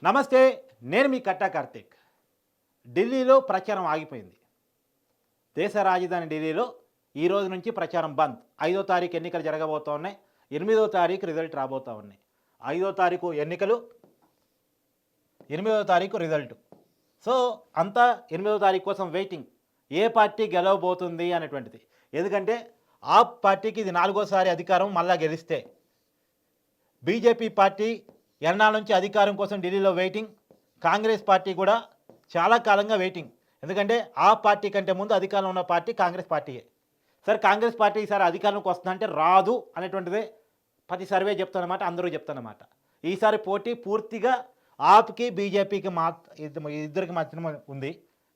నమస్తే. నేను మీ కట్టా కార్తీక్. ఢిల్లీలో ప్రచారం ఆగిపోయింది. దేశ రాజధాని ఢిల్లీలో ఈ రోజు నుంచి ప్రచారం బంద్. 5వ తారీఖు ఎన్నికలు జరగబోతూ ఉన్నాయి. 8వ తారీఖు రిజల్ట్ రాబోతూ ఉన్నాయి. 5వ తారీఖు ఎన్నికలు, 8వ తారీఖు రిజల్ట్. సో అంతా 8వ తారీఖు కోసం వెయిటింగ్. ఏ పార్టీ గెలవబోతుంది అనేటువంటిది. ఎందుకంటే ఆప్ పార్టీకి ఇది 4వసారి అధికారం మళ్ళా గెలిస్తే. బీజేపీ పార్టీ ఎన్నాళ్ళ నుంచి అధికారం కోసం ఢిల్లీలో వెయిటింగ్. కాంగ్రెస్ పార్టీ కూడా చాలా కాలంగా వెయిటింగ్. ఎందుకంటే ఆ పార్టీ కంటే ముందు అధికారంలో ఉన్న పార్టీ కాంగ్రెస్ పార్టీయే. సరే, కాంగ్రెస్ పార్టీ ఈసారి అధికారంలోకి వస్తుందంటే రాదు అనేటువంటిదే ప్రతి సర్వే చెప్తానమాట, అందరూ చెప్తానమాట. ఈసారి పోటీ పూర్తిగా ఆప్కి బీజేపీకి ఇద్దరికి మాత్రమే ఉంది.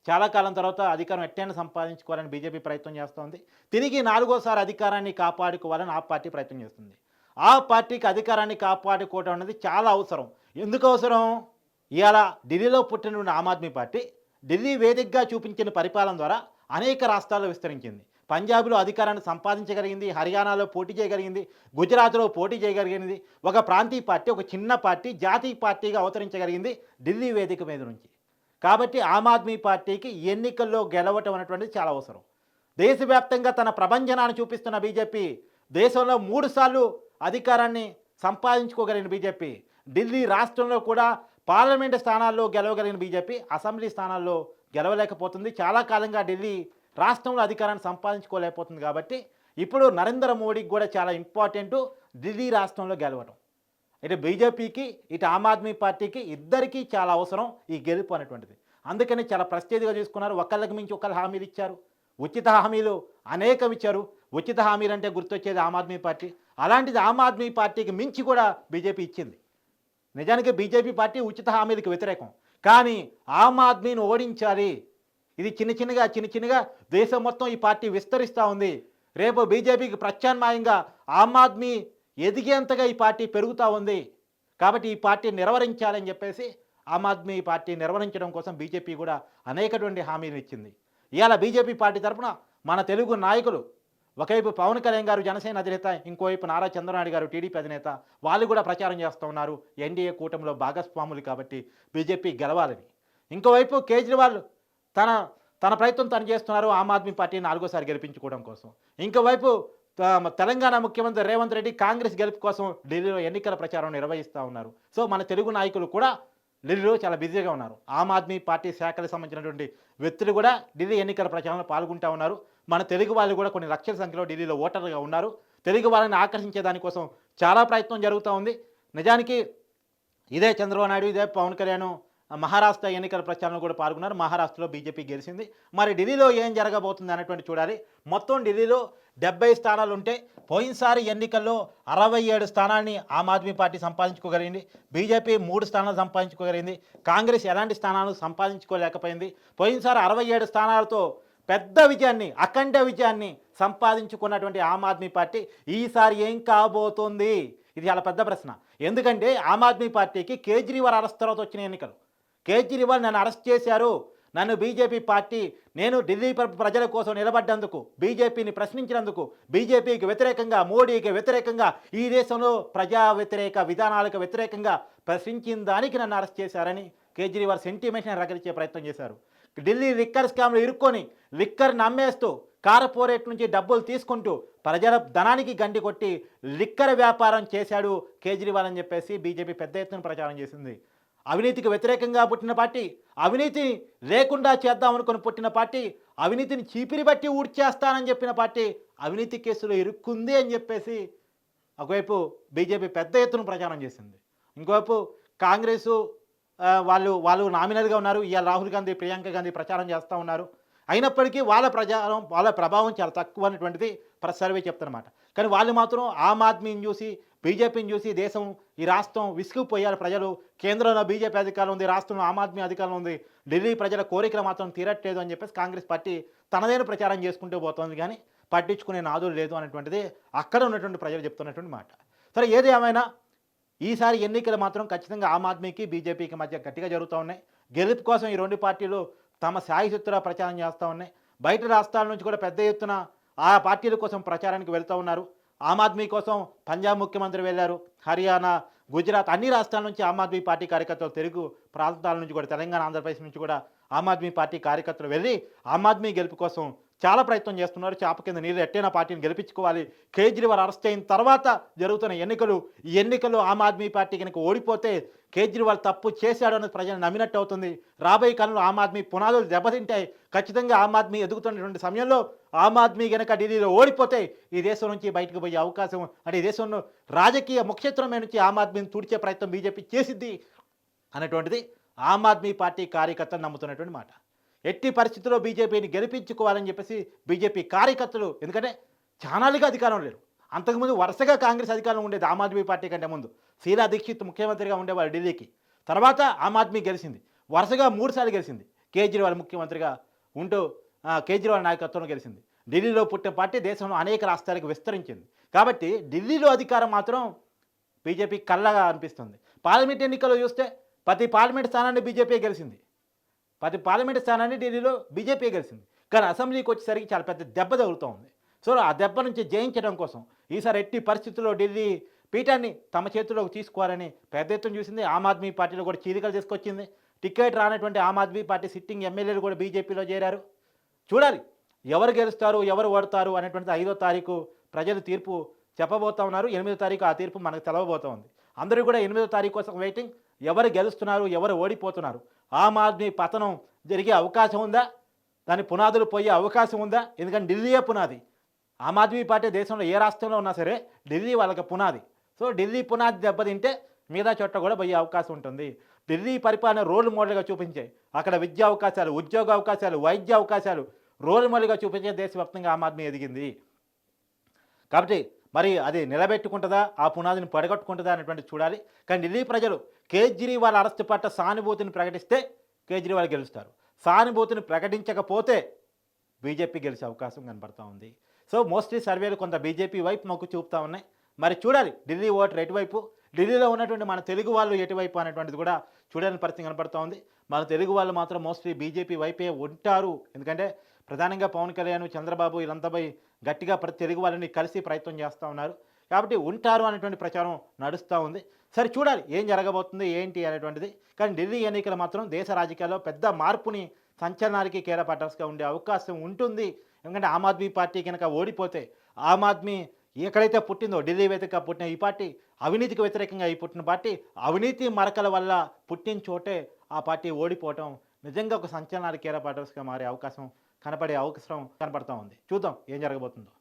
చాలా కాలం తర్వాత అధికారం ఎట్టైనా సంపాదించుకోవాలని బీజేపీ ప్రయత్నం చేస్తోంది. తిరిగి 4వసారి అధికారాన్ని కాపాడుకోవాలని ఆ పార్టీ ప్రయత్నం చేస్తుంది. ఆ పార్టీకి అధికారాన్ని కాపాడుకోవడం అనేది చాలా అవసరం. ఎందుకు అవసరం? ఇవాళ ఢిల్లీలో పుట్టిన ఆమ్ ఆద్మీ పార్టీ ఢిల్లీ వేదికగా చూపించిన పరిపాలన ద్వారా అనేక రాష్ట్రాల్లో విస్తరించింది. పంజాబ్లో అధికారాన్ని సంపాదించగలిగింది, హర్యానాలో పోటీ చేయగలిగింది, గుజరాత్లో పోటీ చేయగలిగింది. ఒక ప్రాంతీయ పార్టీ, ఒక చిన్న పార్టీ జాతీయ పార్టీగా అవతరించగలిగింది ఢిల్లీ వేదిక మీద నుంచి. కాబట్టి ఆమ్ ఆద్మీ పార్టీకి ఎన్నికల్లో గెలవటం అనేటువంటిది చాలా అవసరం. దేశవ్యాప్తంగా తన ప్రభంజనాన్ని చూపిస్తున్న బీజేపీ, దేశంలో 3 సార్లు అధికారాన్ని సంపాదించుకోగలిగిన బీజేపీ, ఢిల్లీ రాష్ట్రంలో కూడా పార్లమెంటు స్థానాల్లో గెలవగలిగిన బీజేపీ అసెంబ్లీ స్థానాల్లో గెలవలేకపోతుంది. చాలా కాలంగా ఢిల్లీ రాష్ట్రంలో అధికారాన్ని సంపాదించుకోలేకపోతుంది. కాబట్టి ఇప్పుడు నరేంద్ర మోడీకి కూడా చాలా ఇంపార్టెంటు ఢిల్లీ రాష్ట్రంలో గెలవటం. ఇటు బీజేపీకి, ఇటు ఆమ్ ఆద్మీ పార్టీకి ఇద్దరికీ చాలా అవసరం ఈ గెలుపు అనేటువంటిది. అందుకని చాలా ప్రెస్టేజ్గా తీసుకున్నారు. ఒకళ్ళకి మించి ఒకళ్ళు హామీలు ఇచ్చారు. ఉచిత హామీలు అనేకం ఇచ్చారు. ఉచిత హామీలు అంటే గుర్తొచ్చేది ఆమ్ ఆద్మీ పార్టీ. అలాంటిది ఆమ్ ఆద్మీ పార్టీకి మించి కూడా బీజేపీ ఇచ్చింది. నిజానికి బీజేపీ పార్టీ ఉచిత హామీలకు వ్యతిరేకం. కానీ ఆమ్ ఆద్మీని ఓడించాలి. ఇది చిన్న చిన్నగా దేశం మొత్తం ఈ పార్టీ విస్తరిస్తూ ఉంది. రేపు బీజేపీకి ప్రత్యామ్నాయంగా ఆమ్ ఆద్మీ ఎదిగేంతగా ఈ పార్టీ పెరుగుతూ ఉంది. కాబట్టి ఈ పార్టీ నిర్వహించాలని చెప్పేసి ఆమ్ ఆద్మీ పార్టీ నిర్వహించడం కోసం బీజేపీ కూడా అనేకటువంటి హామీలు ఇచ్చింది. ఇవాళ బీజేపీ పార్టీ తరఫున మన తెలుగు నాయకులు, ఒకవైపు పవన్ కళ్యాణ్ గారు జనసేన అధినేత, ఇంకోవైపు నారా చంద్రబాబు గారు టీడీపీ అధినేత, వాళ్ళు కూడా ప్రచారం చేస్తూ ఉన్నారు ఎన్డీఏ కూటమిలో భాగస్వాములు కాబట్టి బీజేపీ గెలవాలని. ఇంకోవైపు కేజ్రీవాల్ తన ప్రయత్నం తను చేస్తున్నారు ఆమ్ ఆద్మీ పార్టీ 4వసారి గెలిపించుకోవడం కోసం. ఇంకోవైపు తెలంగాణ ముఖ్యమంత్రి రేవంత్ రెడ్డి కాంగ్రెస్ గెలుపు కోసం ఢిల్లీలో ఎన్నికల ప్రచారం నిర్వహిస్తూ ఉన్నారు. సో మన తెలుగు నాయకులు కూడా ఢిల్లీలో చాలా బిజీగా ఉన్నారు. ఆమ్ ఆద్మీ పార్టీ శాఖలకు సంబంధించినటువంటి వ్యక్తులు కూడా ఢిల్లీ ఎన్నికల ప్రచారంలో పాల్గొంటూ ఉన్నారు. మన తెలుగు వాళ్ళు కూడా కొన్ని లక్షల సంఖ్యలో ఢిల్లీలో ఓటర్లుగా ఉన్నారు. తెలుగు వాళ్ళని ఆకర్షించే దానికోసం చాలా ప్రయత్నం జరుగుతూ ఉంది. నిజానికి ఇదే చంద్రబాబు నాయుడు, ఇదే పవన్ కళ్యాణ్ మహారాష్ట్ర ఎన్నికల ప్రచారంలో కూడా పాల్గొన్నారు. మహారాష్ట్రలో బీజేపీ గెలిచింది. మరి ఢిల్లీలో ఏం జరగబోతుంది అనేటువంటి చూడాలి. మొత్తం ఢిల్లీలో 70 స్థానాలు ఉంటే పోయినసారి ఎన్నికల్లో 67 స్థానాన్ని ఆమ్ ఆద్మీ పార్టీ సంపాదించుకోగలిగింది. బీజేపీ 3 స్థానాలు సంపాదించుకోగలిగింది. కాంగ్రెస్ ఎలాంటి స్థానాలు సంపాదించుకోలేకపోయింది. పోయినసారి 67 స్థానాలతో పెద్ద విజయాన్ని, అఖండ విజయాన్ని సంపాదించుకున్నటువంటి ఆమ్ ఆద్మీ పార్టీ ఈసారి ఏం కాబోతోంది? ఇది చాలా పెద్ద ప్రశ్న. ఎందుకంటే ఆమ్ ఆద్మీ పార్టీకి కేజ్రీవాల్ అరెస్ట్ తర్వాత వచ్చిన ఎన్నికలు. కేజ్రీవాల్ నన్ను అరెస్ట్ చేశారు, నన్ను బీజేపీ పార్టీ, నేను ఢిల్లీ ప్రజల కోసం నిలబడ్డందుకు, బీజేపీని ప్రశ్నించినందుకు, బీజేపీకి వ్యతిరేకంగా, మోడీకి వ్యతిరేకంగా, ఈ దేశంలో ప్రజా వ్యతిరేక విధానాలకు వ్యతిరేకంగా ప్రశ్నించిన దానికి నన్ను అరెస్ట్ చేశారని కేజ్రీవాల్ సెంటిమెంట్ని రగలించే ప్రయత్నం చేశారు. ఢిల్లీ లిక్కర్ స్కామ్లో ఇరుక్కొని లిక్కర్ని అమ్మేస్తూ, కార్పొరేట్ నుంచి డబ్బులు తీసుకుంటూ ప్రజల ధనానికి గండి కొట్టి లిక్కర్ వ్యాపారం చేశాడు కేజ్రీవాల్ అని చెప్పేసి బీజేపీ పెద్ద ఎత్తున ప్రచారం చేసింది. అవినీతికి వ్యతిరేకంగా పుట్టిన పార్టీ, అవినీతి లేకుండా చేద్దామనుకుని పుట్టిన పార్టీ, అవినీతిని చీపిరి బట్టి ఊడ్చేస్తానని చెప్పిన పార్టీ అవినీతి కేసులో ఇరుక్కుంది అని చెప్పేసి ఒకవైపు బీజేపీ పెద్ద ఎత్తున ప్రచారం చేసింది. ఇంకోవైపు కాంగ్రెసు వాళ్ళు నామినల్గా ఉన్నారు. ఇవాళ రాహుల్ గాంధీ, ప్రియాంక గాంధీ ప్రచారం చేస్తూ ఉన్నారు. అయినప్పటికీ వాళ్ళ ప్రభావం చాలా తక్కువ అనేటువంటిది ప్రెస్ సర్వే చెప్తున్నమాట. కానీ వాళ్ళు మాత్రం ఆమ్ ఆద్మీని చూసి, బీజేపీని చూసి దేశం, ఈ రాష్ట్రం విసిగిపోయారు ప్రజలు. కేంద్రంలో బీజేపీ అధికారం ఉంది, రాష్ట్రంలో ఆమ్ ఆద్మీ అధికారం ఉంది, ఢిల్లీ ప్రజల కోరికలు మాత్రం తీరట్లేదు అని చెప్పేసి కాంగ్రెస్ పార్టీ తనదైన ప్రచారం చేసుకుంటూ పోతుంది. కానీ పట్టించుకునే నాదులు లేదు అనేటువంటిది అక్కడ ఉన్నటువంటి ప్రజలు చెప్తున్నటువంటి మాట. సరే, ఏది ఏమైనా ఈసారి ఎన్నికలు మాత్రం ఖచ్చితంగా ఆమ్ ఆద్మీకి బీజేపీకి మధ్య గట్టిగా జరుగుతూ ఉన్నాయి. గెలుపు కోసం ఈ 2 పార్టీలు తమ శాయశక్తులా ప్రచారం చేస్తూ ఉన్నాయి. బయట రాష్ట్రాల నుంచి కూడా పెద్ద ఎత్తున ఆ పార్టీల కోసం ప్రచారానికి వెళ్తూ ఉన్నారు. ఆమ్ ఆద్మీ కోసం పంజాబ్ ముఖ్యమంత్రి వెళ్ళారు, హర్యానా, గుజరాత్ అన్ని రాష్ట్రాల నుంచి ఆమ్ ఆద్మీ పార్టీ కార్యకర్తలు, తెలుగు ప్రాంతాల నుంచి కూడా, తెలంగాణ, ఆంధ్రప్రదేశ్ నుంచి కూడా ఆమ్ ఆద్మీ పార్టీ కార్యకర్తలు వెళ్ళి ఆమ్ ఆద్మీ గెలుపు కోసం చాలా ప్రయత్నం చేస్తున్నారు. చాప కింద నీళ్ళు ఎట్టైనా పార్టీని గెలిపించుకోవాలి. కేజ్రీవాల్ అరెస్ట్ అయిన తర్వాత జరుగుతున్న ఎన్నికలు, ఈ ఎన్నికలు ఆమ్ ఆద్మీ పార్టీ కనుక ఓడిపోతే కేజ్రీవాల్ తప్పు చేశాడు అని ప్రజలు నమ్మినట్టు అవుతుంది. రాబోయే కాలంలో ఆమ్ ఆద్మీ పునాదులు దెబ్బతింటాయి. ఖచ్చితంగా ఆమ్ ఆద్మీ ఎదుగుతున్నటువంటి సమయంలో ఆమ్ ఆద్మీ కనుక ఢిల్లీలో ఓడిపోతే ఈ దేశం నుంచి బయటకు పోయే అవకాశం, అంటే ఈ దేశంలో రాజకీయ ముక్షేత్రం నుంచి ఆమ్ ఆద్మీని తుడిచే ప్రయత్నం బీజేపీ చేసిద్ది అనేటువంటిది ఆమ్ ఆద్మీ పార్టీ కార్యకర్తలు నమ్ముతున్నటువంటి మాట. ఎట్టి పరిస్థితుల్లో బీజేపీని గెలిపించుకోవాలని చెప్పేసి బీజేపీ కార్యకర్తలు, ఎందుకంటే చానాలుగా అధికారం లేరు. అంతకుముందు వరుసగా కాంగ్రెస్ అధికారంలో ఉండేది ఆమ్ ఆద్మీ పార్టీ కంటే ముందు. శీలా దీక్షిత్ ముఖ్యమంత్రిగా ఉండేవారు ఢిల్లీకి. తర్వాత ఆమ్ ఆద్మీ గెలిచింది, వరుసగా 3 సార్లు గెలిచింది. కేజ్రీవాల్ ముఖ్యమంత్రిగా ఉంటూ కేజ్రీవాల్ నాయకత్వంలో గెలిచింది. ఢిల్లీలో పుట్టిన పార్టీ దేశంలో అనేక రాష్ట్రాలకు విస్తరించింది. కాబట్టి ఢిల్లీలో అధికారం మాత్రం బీజేపీ కళ్ళగా అనిపిస్తుంది. పార్లమెంట్ ఎన్నికల్లో చూస్తే ప్రతి పార్లమెంట్ స్థానాన్ని బీజేపీ గెలిచింది. ప్రతి పార్లమెంట్ స్థానాన్ని ఢిల్లీలో బీజేపీ గెలిచింది. కానీ అసెంబ్లీకి వచ్చేసరికి చాలా పెద్ద దెబ్బ తగులుతూ ఉంది. సో ఆ దెబ్బ నుంచి జయించడం కోసం ఈసారి ఎట్టి పరిస్థితుల్లో ఢిల్లీ పీఠాన్ని తమ చేతుల్లోకి తీసుకోవాలని పెద్ద ఎత్తున చూసింది. ఆమ్ ఆద్మీ పార్టీలో కూడా చీలికలు తీసుకొచ్చింది. టికెట్ రానటువంటి ఆమ్ ఆద్మీ పార్టీ సిట్టింగ్ ఎమ్మెల్యేలు కూడా బీజేపీలో చేరారు. చూడాలి ఎవరు గెలుస్తారు, ఎవరు ఓడతారు అనేటువంటిది 5వ తారీఖు ప్రజలు తీర్పు చెప్పబోతా ఉన్నారు. 8వ తారీఖు ఆ తీర్పు మనకు తెలవబోతూ ఉంది. అందరూ కూడా 8వ తారీఖు కోసం వెయిటింగ్. ఎవరు గెలుస్తున్నారు, ఎవరు ఓడిపోతున్నారు, ఆమ్ ఆద్మీ పతనం జరిగే అవకాశం ఉందా, దాని పునాదులు పోయే అవకాశం ఉందా? ఎందుకంటే ఢిల్లీయే పునాది. ఆమ్ ఆద్మీ పార్టీ దేశంలో ఏ రాష్ట్రంలో ఉన్నా సరే ఢిల్లీ వాళ్ళకి పునాది. సో ఢిల్లీ పునాది దెబ్బతింటే మిగతా చోట్ల కూడా పోయే అవకాశం ఉంటుంది. ఢిల్లీ పరిపాలన రోల్ మోడల్గా చూపించే, అక్కడ విద్యా అవకాశాలు, ఉద్యోగ అవకాశాలు, వైద్య అవకాశాలు రోల్ మోడల్గా చూపించే దేశవ్యాప్తంగా ఆమ్ ఆద్మీ ఎదిగింది. కాబట్టి మరి అది నిలబెట్టుకుంటుందా, ఆ పునాదిని పడగొట్టుకుంటుందా అనేటువంటి చూడాలి. కానీ ఢిల్లీ ప్రజలు కేజ్రీవాల్ అరెస్టు పట్ల సానుభూతిని ప్రకటిస్తే కేజ్రీవాల్ గెలుస్తారు. సానుభూతిని ప్రకటించకపోతే బీజేపీ గెలిచే అవకాశం కనబడుతూ ఉంది. సో మోస్ట్లీ సర్వేలు కొంత బీజేపీ వైపు మొగ్గు చూపుతూ ఉన్నాయి. మరి చూడాలి ఢిల్లీ ఓటర్ ఎటువైపు, ఢిల్లీలో ఉన్నటువంటి మన తెలుగు వాళ్ళు ఎటువైపు అనేటువంటిది కూడా చూడాలని పరిస్థితి కనబడుతూ ఉంది. మన తెలుగు వాళ్ళు మాత్రం మోస్ట్లీ బీజేపీ వైపే ఉంటారు. ఎందుకంటే ప్రధానంగా పవన్ కళ్యాణ్, చంద్రబాబు వీళ్ళంతా పోయి గట్టిగా ప్రతి తెలుగు వాళ్ళని కలిసి ప్రయత్నం చేస్తూ ఉన్నారు. కాబట్టి ఉంటారు అనేటువంటి ప్రచారం నడుస్తూ ఉంది. సరే చూడాలి ఏం జరగబోతుంది ఏంటి అనేటువంటిది. కానీ ఢిల్లీ ఎన్నికలు మాత్రం దేశ రాజకీయాల్లో పెద్ద మార్పుని, సంచలనానికి కేరపట్టర్స్గా ఉండే అవకాశం ఉంటుంది. ఎందుకంటే ఆమ్ ఆద్మీ పార్టీ కనుక ఓడిపోతే, ఆమ్ ఆద్మీ ఎక్కడైతే పుట్టిందో ఢిల్లీ వేదికగా పుట్టిన ఈ పార్టీ అవినీతికి వ్యతిరేకంగా ఈ పుట్టిన పార్టీ అవినీతి మరకల వల్ల పుట్టిన చోటే ఆ పార్టీ ఓడిపోవటం నిజంగా ఒక సంచలనానికి కేరపట్టర్స్గా మారే అవకాశం కనపడే అవసరం కనపడతా ఉంది. చూద్దాం ఏం జరగబోతుందో.